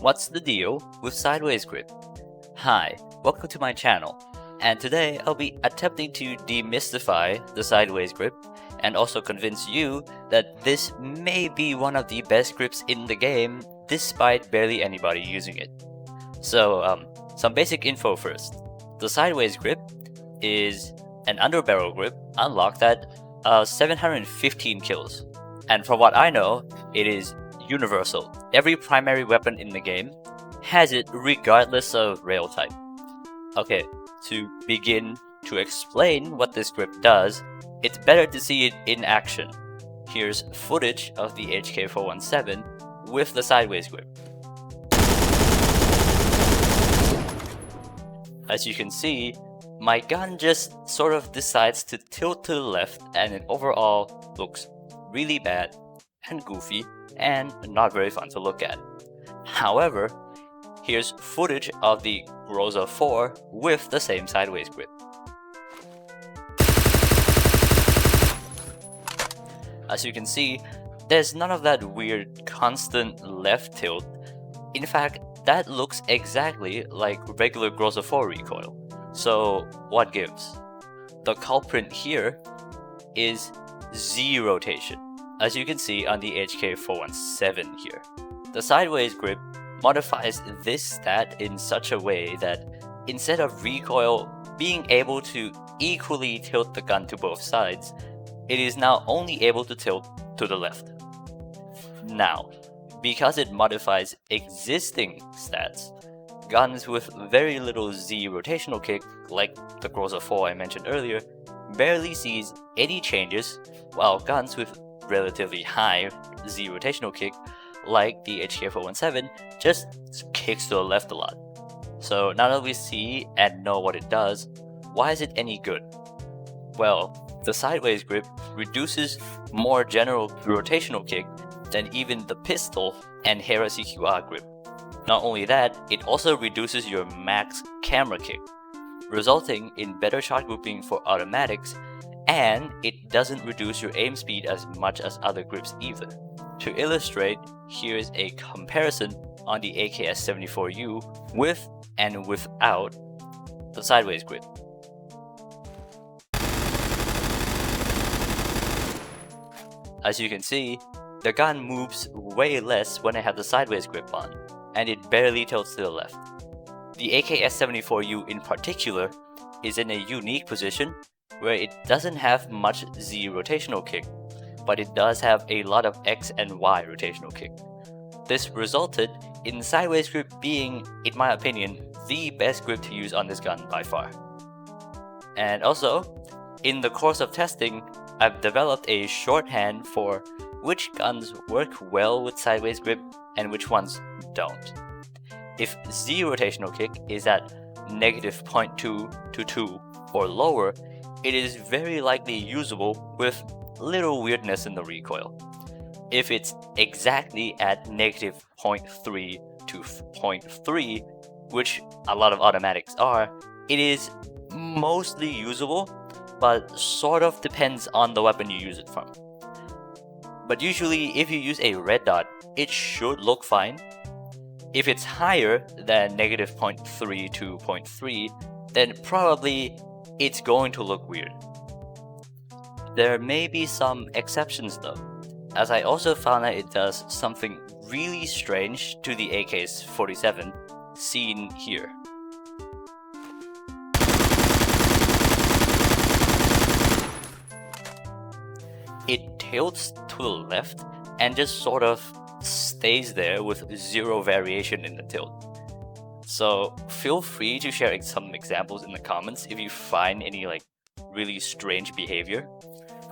What's the deal with sideways grip? Hi, welcome to my channel, and today I'll be attempting to demystify the sideways grip and also convince you that this may be one of the best grips in the game despite barely anybody using it. So, some basic info first. The sideways grip is an underbarrel grip unlocked at 715 kills, and from what I know, it is universal. Every primary weapon in the game has it regardless of rail type. Okay, to begin to explain what this grip does, it's better to see it in action. Here's footage of the HK417 with the sideways grip. As you can see, my gun just sort of decides to tilt to the left, and it overall looks really bad and goofy and not very fun to look at. However, here's footage of the Groza 4 with the same sideways grip. As you can see, there's none of that weird constant left tilt. In fact, that looks exactly like regular Groza 4 recoil. So what gives? The culprit here is Z rotation, as you can see on the HK417 here. The sideways grip modifies this stat in such a way that instead of recoil being able to equally tilt the gun to both sides, it is now only able to tilt to the left. Now, because it modifies existing stats, guns with very little Z rotational kick, like the Groza 4 I mentioned earlier, barely sees any changes, while guns with relatively high Z rotational kick, like the HK417, just kicks to the left a lot. So now that we see and know what it does, why is it any good? Well, the sideways grip reduces more general rotational kick than even the pistol and Hera CQR grip. Not only that, it also reduces your max camera kick, resulting in better shot grouping for automatics, and it doesn't reduce your aim speed as much as other grips either. To illustrate, here is a comparison on the AKS-74U with and without the sideways grip. As you can see, the gun moves way less when I have the sideways grip on, and it barely tilts to the left. The AKS-74U in particular is in a unique position where it doesn't have much Z rotational kick, but it does have a lot of X and Y rotational kick. This resulted in sideways grip being, in my opinion, the best grip to use on this gun by far. And also, in the course of testing, I've developed a shorthand for which guns work well with sideways grip and which ones don't. If Z rotational kick is at -0.2 to 2 or lower, it is very likely usable with little weirdness in the recoil. If it's exactly at -0.3 to 0.3, which a lot of automatics are, it is mostly usable, but sort of depends on the weapon you use it from. But usually, if you use a red dot, it should look fine. If it's higher than -0.3 to 0.3, then probably it's going to look weird. There may be some exceptions though, as I also found that it does something really strange to the AK-47 seen here. It tilts to the left and just sort of stays there with zero variation in the tilt. So feel free to share some examples in the comments if you find any really strange behavior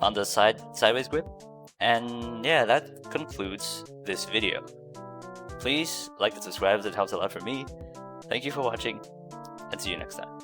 on the sideways grip. And yeah, that concludes this video. Please like and subscribe, it helps a lot for me. Thank you for watching, and see you next time.